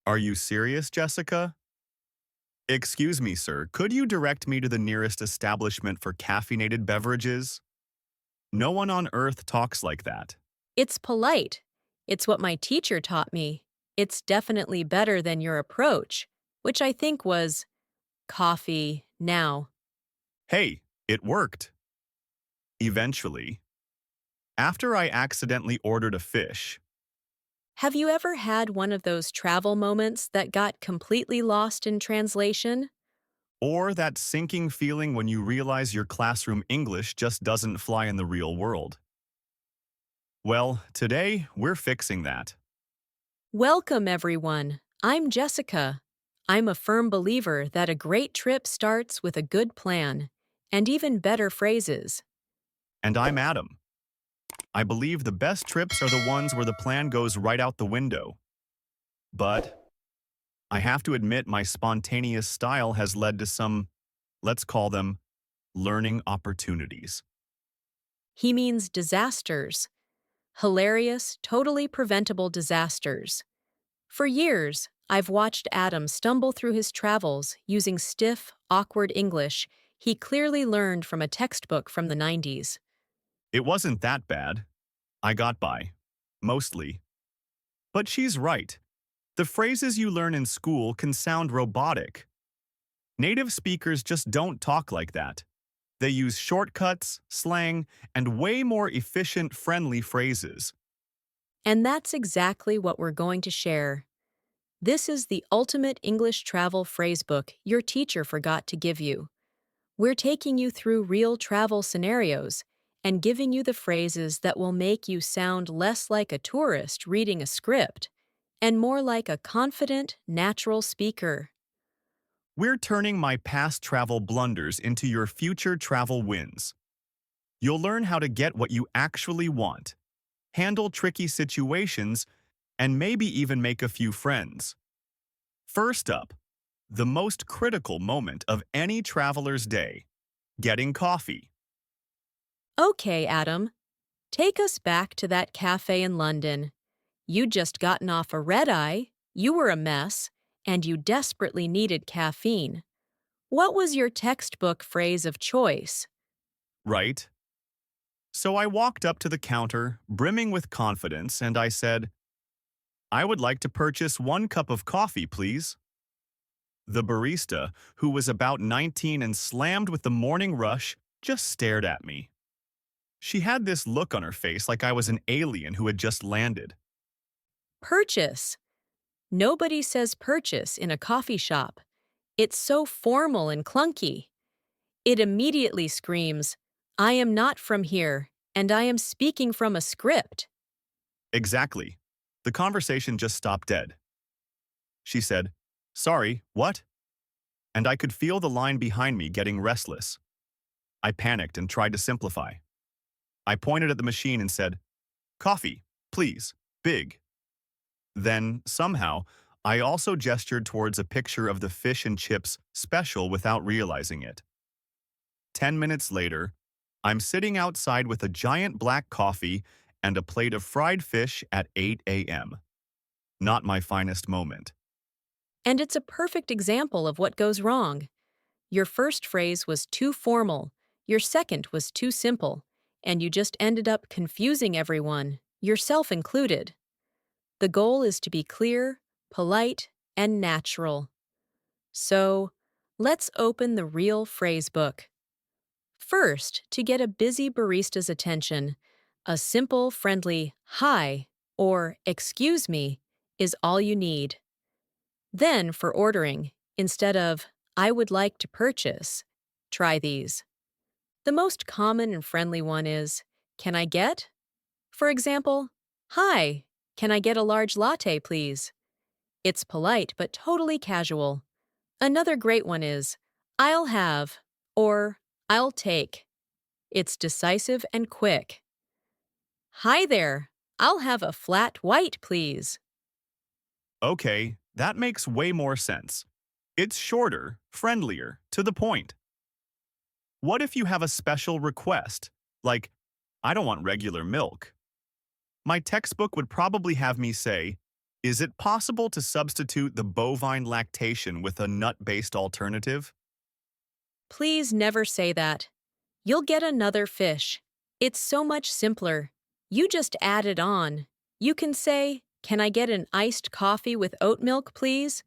Are you serious, Jessica? Excuse me, sir. Could you direct me to the nearest establishment for caffeinated beverages? No one on earth talks like that. It's polite. It's what my teacher taught me. It's definitely better than your approach, which I think was coffee now. Hey, it worked. Eventually, after I accidentally ordered a fish, Have you ever had one of those travel moments that got completely lost in translation? or that sinking feeling when you realize your classroom English just doesn't fly in the real world. Well, today we're fixing that. Welcome, everyone. I'm Jessica. I'm a firm believer that a great trip starts with a good plan and even better phrases. And I'm Adam. I believe the best trips are the ones where the plan goes right out the window. But I have to admit my spontaneous style has led to some, let's call them, learning opportunities. He means disasters. Hilarious, totally preventable disasters. For years, I've watched Adam stumble through his travels using stiff, awkward English he clearly learned from a textbook from the 90s. It wasn't that bad. I got by. Mostly. But she's right. The phrases you learn in school can sound robotic. Native speakers just don't talk like that. They use shortcuts, slang, and way more efficient, friendly phrases. And that's exactly what we're going to share. This is the ultimate English travel phrasebook your teacher forgot to give you. We're taking you through real travel scenarios and giving you the phrases that will make you sound less like a tourist reading a script and more like a confident, natural speaker. We're turning my past travel blunders into your future travel wins. You'll learn how to get what you actually want, handle tricky situations, and maybe even make a few friends. First up, the most critical moment of any traveler's day, getting coffee. Okay, Adam, take us back to that cafe in London. You'd just gotten off a red eye, you were a mess, and you desperately needed caffeine. What was your textbook phrase of choice? Right? So I walked up to the counter, brimming with confidence, and I said, I would like to purchase 1 cup of coffee, please. The barista, who was about 19 and slammed with the morning rush, just stared at me. She had this look on her face like I was an alien who had just landed. Purchase. Nobody says purchase in a coffee shop. It's so formal and clunky. It immediately screams, I am not from here, and I am speaking from a script. Exactly. The conversation just stopped dead. She said, Sorry, what? And I could feel the line behind me getting restless. I panicked and tried to simplify. I pointed at the machine and said, Coffee, please, big. Then, somehow, I also gestured towards a picture of the fish and chips special without realizing it. 10 minutes later, I'm sitting outside with a giant black coffee and a plate of fried fish at 8 a.m. Not my finest moment. And it's a perfect example of what goes wrong. Your first phrase was too formal, your second was too simple, and you just ended up confusing everyone, yourself included. The goal is to be clear, polite, and natural. So, let's open the real phrase book. First, to get a busy barista's attention, a simple, friendly hi or excuse me is all you need. Then, for ordering, instead of I would like to purchase, try these. The most common and friendly one is can I get? For example, hi, can I get a large latte, please? It's polite but totally casual. Another great one is I'll have or I'll take. It's decisive and quick. Hi there, I'll have a flat white, please. Okay, that makes way more sense. It's shorter, friendlier, to the point. What if you have a special request, like, I don't want regular milk? My textbook would probably have me say, Is it possible to substitute the bovine lactation with a nut-based alternative? Please never say that. You'll get another fish. It's so much simpler. You just add it on. You can say, "Can I get an iced coffee with oat milk, please?"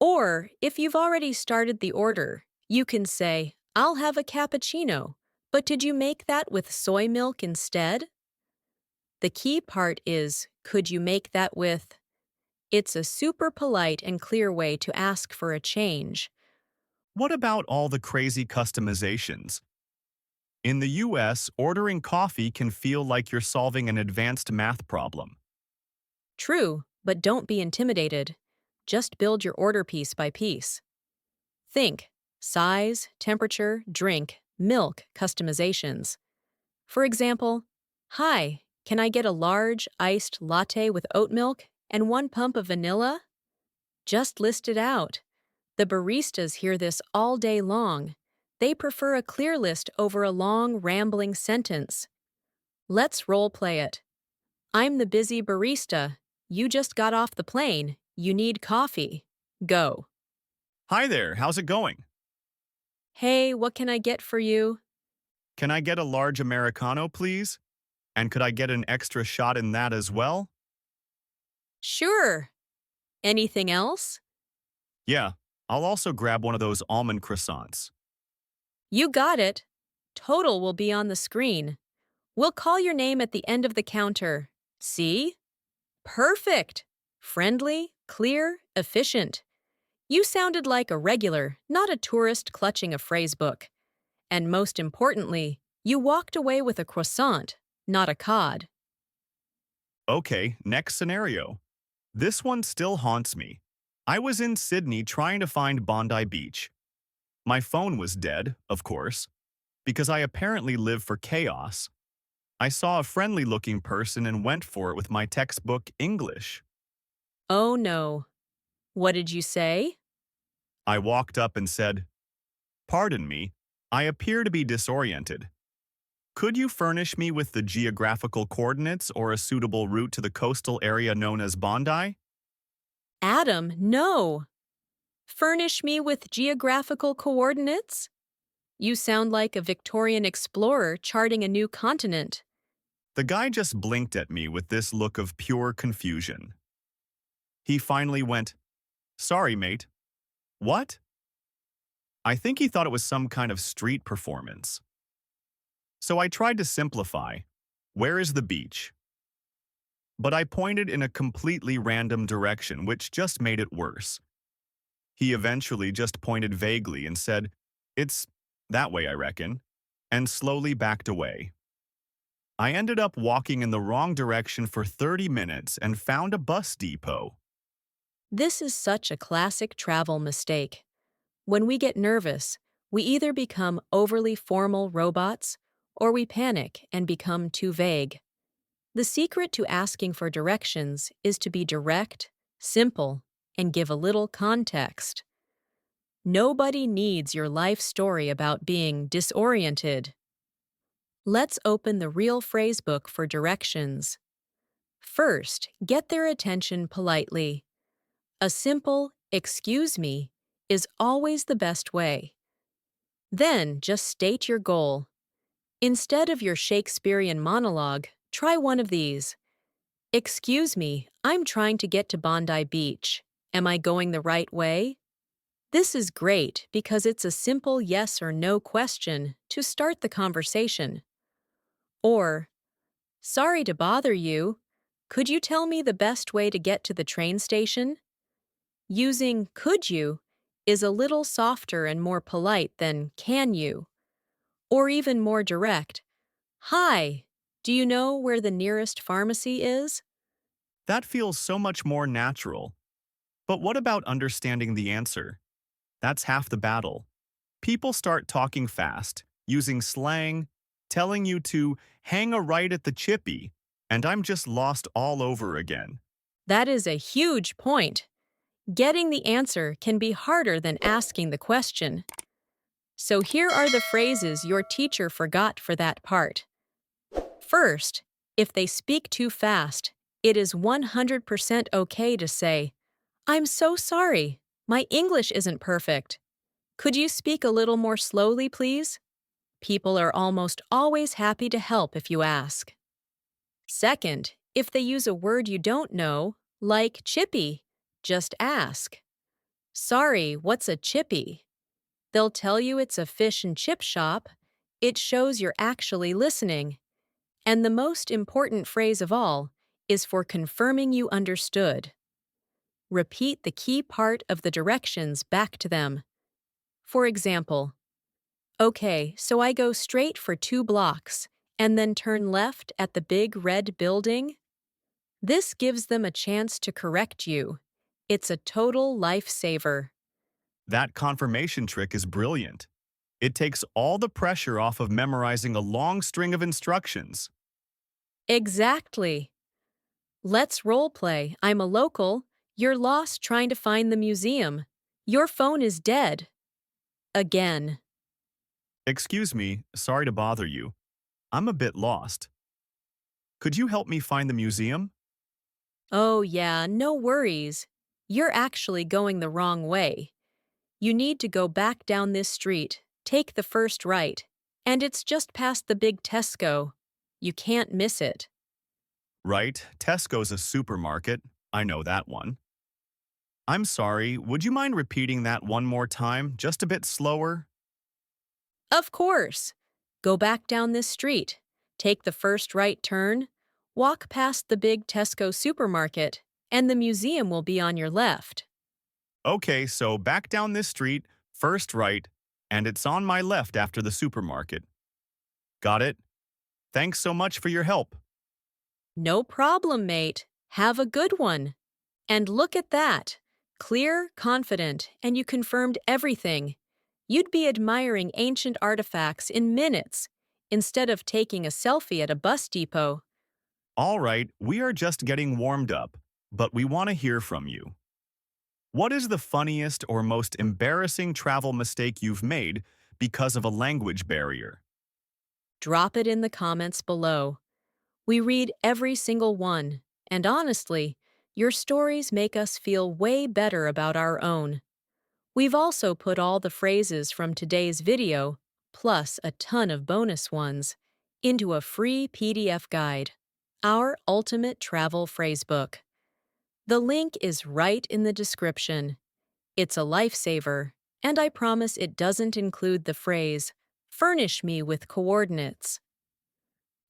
Or, if you've already started the order, you can say, "I'll have a cappuccino, but did you make that with soy milk instead?" The key part is, could you make that with? It's a super polite and clear way to ask for a change. What about all the crazy customizations? In the US, ordering coffee can feel like you're solving an advanced math problem. True, but don't be intimidated. Just build your order piece by piece. Think size, temperature, drink, milk customizations. For example, "Hi, can I get a large iced latte with oat milk and 1 pump of vanilla?" Just list it out. The baristas hear this all day long. They prefer a clear list over a long, rambling sentence. Let's role play it. "I'm the busy barista. You just got off the plane. You need coffee. Go." Hi there, how's it going? "Hey, what can I get for you?" Can I get a large Americano, please? And could I get an extra shot in that as well? "Sure. Anything else?" Yeah, I'll also grab one of those almond croissants. "You got it. Total will be on the screen. We'll call your name at the end of the counter. See? Perfect. Friendly, clear, efficient. You sounded like a regular, not a tourist clutching a phrase book. And most importantly, you walked away with a croissant, not a cod. Okay, next scenario. This one still haunts me. I was in Sydney trying to find Bondi Beach. My phone was dead, of course, because I apparently live for chaos. I saw a friendly-looking person and went for it with my textbook English. Oh no. What did you say? I walked up and said, "Pardon me, I appear to be disoriented. Could you furnish me with the geographical coordinates or a suitable route to the coastal area known as Bondi?" Adam, no. Furnish me with geographical coordinates? You sound like a Victorian explorer charting a new continent. The guy just blinked at me with this look of pure confusion. He finally went, "Sorry, mate." What? I think he thought it was some kind of street performance. So I tried to simplify. Where is the beach? But I pointed in a completely random direction, which just made it worse. He eventually just pointed vaguely and said, "It's that way, I reckon," and slowly backed away. I ended up walking in the wrong direction for 30 minutes and found a bus depot. This is such a classic travel mistake. When we get nervous, we either become overly formal robots or we panic and become too vague. The secret to asking for directions is to be direct, simple, and give a little context. Nobody needs your life story about being disoriented. Let's open the real phrasebook for directions. First, get their attention politely. A simple, "excuse me," is always the best way. Then, just state your goal. Instead of your Shakespearean monologue, try one of these. "Excuse me, I'm trying to get to Bondi Beach. Am I going the right way?" This is great because it's a simple yes or no question to start the conversation. Or, "Sorry to bother you. Could you tell me the best way to get to the train station?" Using "could you" is a little softer and more polite than "can you?" Or even more direct. "Hi, do you know where the nearest pharmacy is?" That feels so much more natural. But what about understanding the answer? That's half the battle. People start talking fast, using slang, telling you to hang a right at the chippy, and I'm just lost all over again. That is a huge point. Getting the answer can be harder than asking the question. So here are the phrases your teacher forgot for that part. First, if they speak too fast, It is 100% okay to say, "I'm so sorry. My English isn't perfect. Could you speak a little more slowly, please?" People are almost always happy to help if you ask. Second, if they use a word you don't know, like chippy, just ask, "Sorry, what's a chippy?" They'll tell you it's a fish and chip shop. It shows you're actually listening. And the most important phrase of all is for confirming you understood. Repeat the key part of the directions back to them. For example, "Okay, so I go straight for 2 blocks and then turn left at the big red building." This gives them a chance to correct you. It's a total lifesaver. That confirmation trick is brilliant. It takes all the pressure off of memorizing a long string of instructions. Exactly. Let's role play. I'm a local. You're lost trying to find the museum. Your phone is dead. Again. Excuse me, sorry to bother you. I'm a bit lost. Could you help me find the museum? Oh, yeah, no worries. You're actually going the wrong way. You need to go back down this street, take the first right, and it's just past the big Tesco. You can't miss it. Right, Tesco's a supermarket. I know that one. I'm sorry, would you mind repeating that one more time, just a bit slower? Of course. Go back down this street, take the first right turn, walk past the big Tesco supermarket, and the museum will be on your left. Okay, so back down this street, first right, and it's on my left after the supermarket. Got it? Thanks so much for your help. No problem, mate. Have a good one. And look at that. Clear, confident, and you confirmed everything. You'd be admiring ancient artifacts in minutes instead of taking a selfie at a bus depot. All right, we are just getting warmed up, but we want to hear from you. What is the funniest or most embarrassing travel mistake you've made because of a language barrier? Drop it in the comments below. We read every single one, and honestly, your stories make us feel way better about our own. We've also put all the phrases from today's video, plus a ton of bonus ones, into a free PDF guide, our ultimate travel phrasebook. The link is right in the description. It's a lifesaver, and I promise it doesn't include the phrase, "Furnish me with coordinates."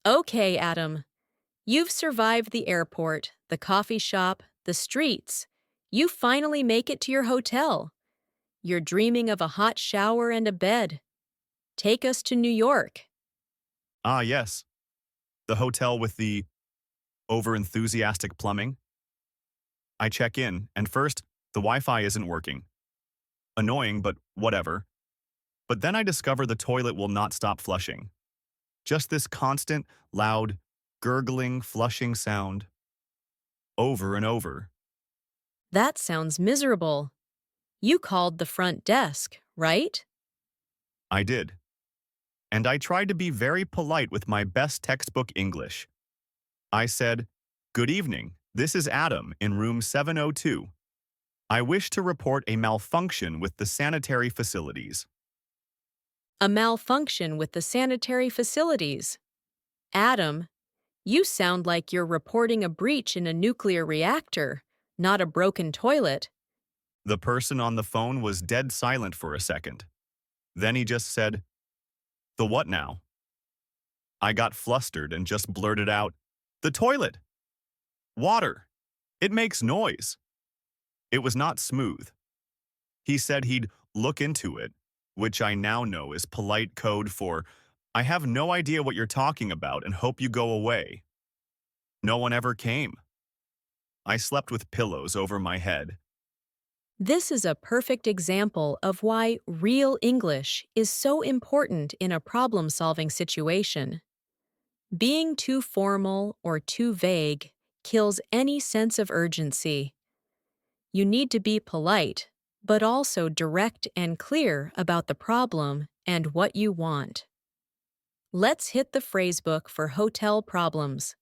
Okay, Adam. You've survived the airport, the coffee shop, the streets. You finally make it to your hotel. You're dreaming of a hot shower and a bed. Take us to New York. Ah, yes, the hotel with the over-enthusiastic plumbing. I check in, and first, the Wi-Fi isn't working. Annoying, but whatever. But then I discover the toilet will not stop flushing. Just this constant, loud, gurgling, flushing sound. Over and over. That sounds miserable. You called the front desk, right? I did. And I tried to be very polite with my best textbook English. I said, "Good evening, this is Adam in room 702. I wish to report a malfunction with the sanitary facilities." A malfunction with the sanitary facilities. Adam, you sound like you're reporting a breach in a nuclear reactor, not a broken toilet. The person on the phone was dead silent for a second. Then he just said, "The what now?" I got flustered and just blurted out, "The toilet! Water! It makes noise!" It was not smooth. He said he'd look into it, which I now know is polite code for, "I have no idea what you're talking about and hope you go away." No one ever came. I slept with pillows over my head. This is a perfect example of why real English is so important in a problem-solving situation. Being too formal or too vague kills any sense of urgency. You need to be polite, but also direct and clear about the problem and what you want. Let's hit the phrasebook for hotel problems.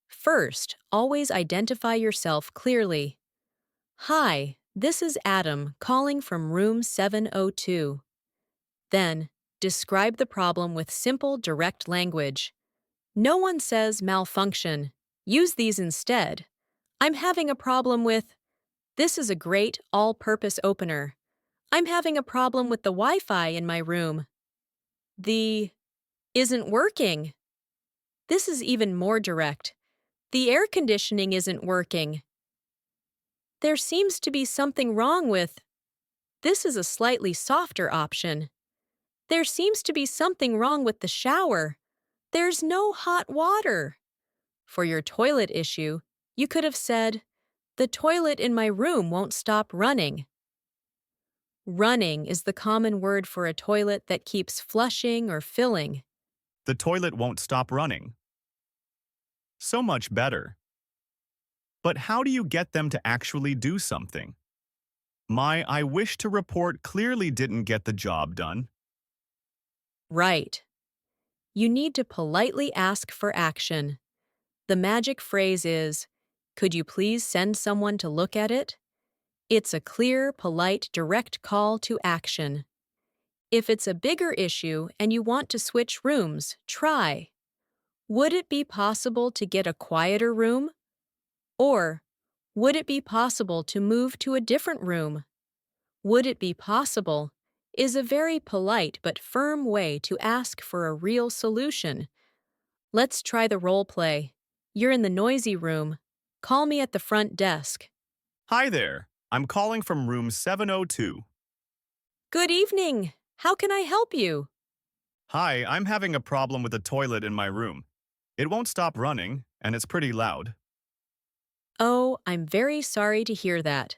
First, always identify yourself clearly. Hi, this is Adam calling from room 702. Then, describe the problem with simple, direct language. No one says malfunction. Use these instead. I'm having a problem with. This is a great all-purpose opener. I'm having a problem with the Wi-Fi in my room. The isn't working. This is even more direct. The air conditioning isn't working. There seems to be something wrong with. This is a slightly softer option. There seems to be something wrong with the shower. There's no hot water. For your toilet issue, you could have said, the toilet in my room won't stop running. Running is the common word for a toilet that keeps flushing or filling. The toilet won't stop running. So much better. But how do you get them to actually do something? My I wish to report clearly didn't get the job done. Right. You need to politely ask for action. The magic phrase is, could you please send someone to look at it? It's a clear, polite, direct call to action. If it's a bigger issue and you want to switch rooms, try. Would it be possible to get a quieter room? Or, would it be possible to move to a different room? Would it be possible is a very polite but firm way to ask for a real solution. Let's try the role play. You're in the noisy room. Call me at the front desk. Hi there. I'm calling from room 702. Good evening. How can I help you? Hi, I'm having a problem with the toilet in my room. It won't stop running, and it's pretty loud. Oh, I'm very sorry to hear that.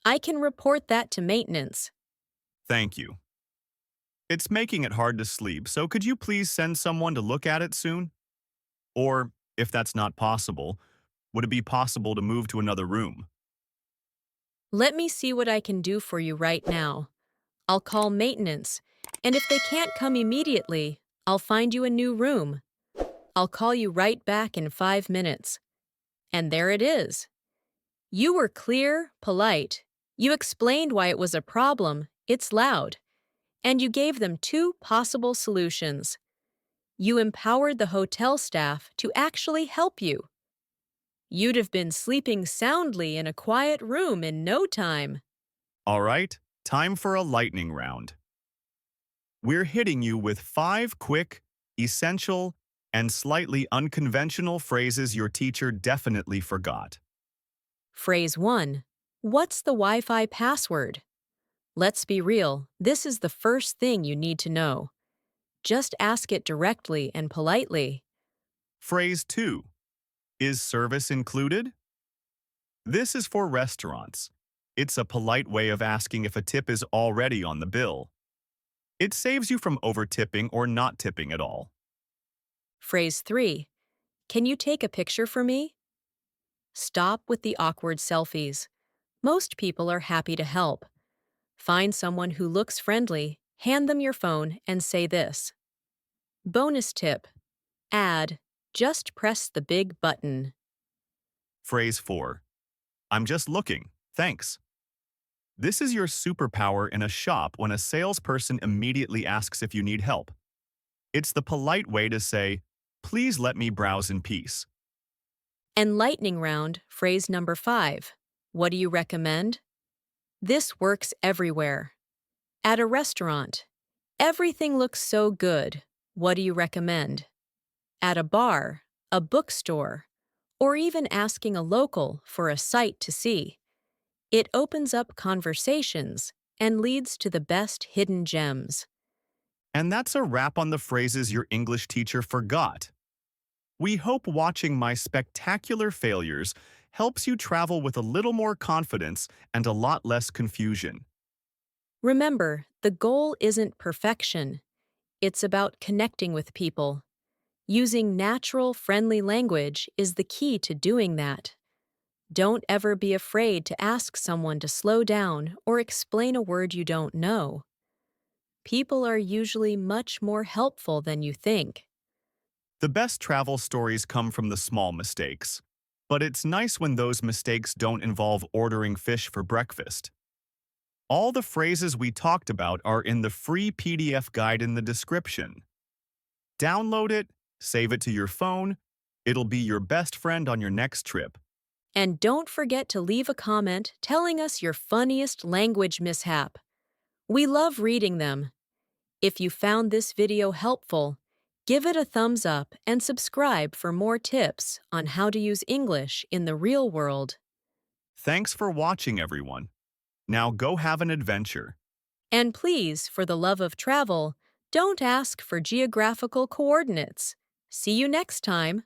I can report that to maintenance. Thank you. It's making it hard to sleep, so could you please send someone to look at it soon? Or, if that's not possible, would it be possible to move to another room? Let me see what I can do for you right now. I'll call maintenance, and if they can't come immediately, I'll find you a new room. I'll call you right back in 5 minutes. And there it is. You were clear, polite. You explained why it was a problem, it's loud. And you gave them two possible solutions. You empowered the hotel staff to actually help you. You'd have been sleeping soundly in a quiet room in no time. All right, time for a lightning round. We're hitting you with 5 quick, essential, and slightly unconventional phrases your teacher definitely forgot. Phrase 1. What's the Wi-Fi password? Let's be real, this is the first thing you need to know. Just ask it directly and politely. Phrase 2. Is service included? This is for restaurants. It's a polite way of asking if a tip is already on the bill. It saves you from over-tipping or not tipping at all. Phrase 3. Can you take a picture for me? Stop with the awkward selfies. Most people are happy to help. Find someone who looks friendly, hand them your phone, and say this. Bonus tip. Add, just press the big button. Phrase 4. I'm just looking, thanks. This is your superpower in a shop when a salesperson immediately asks if you need help. It's the polite way to say, please let me browse in peace. And lightning round, phrase number 5. What do you recommend? This works everywhere. At a restaurant. Everything looks so good. What do you recommend? At a bar, a bookstore, or even asking a local for a sight to see. It opens up conversations and leads to the best hidden gems. And that's a wrap on the phrases your English teacher forgot. We hope watching my spectacular failures helps you travel with a little more confidence and a lot less confusion. Remember, the goal isn't perfection. It's about connecting with people. Using natural, friendly language is the key to doing that. Don't ever be afraid to ask someone to slow down or explain a word you don't know. People are usually much more helpful than you think. The best travel stories come from the small mistakes. But it's nice when those mistakes don't involve ordering fish for breakfast. All the phrases we talked about are in the free PDF guide in the description. Download it, save it to your phone. It'll be your best friend on your next trip. And don't forget to leave a comment telling us your funniest language mishap. We love reading them. If you found this video helpful, give it a thumbs up and subscribe for more tips on how to use English in the real world. Thanks for watching, everyone. Now go have an adventure. And please, for the love of travel, don't ask for geographical coordinates. See you next time.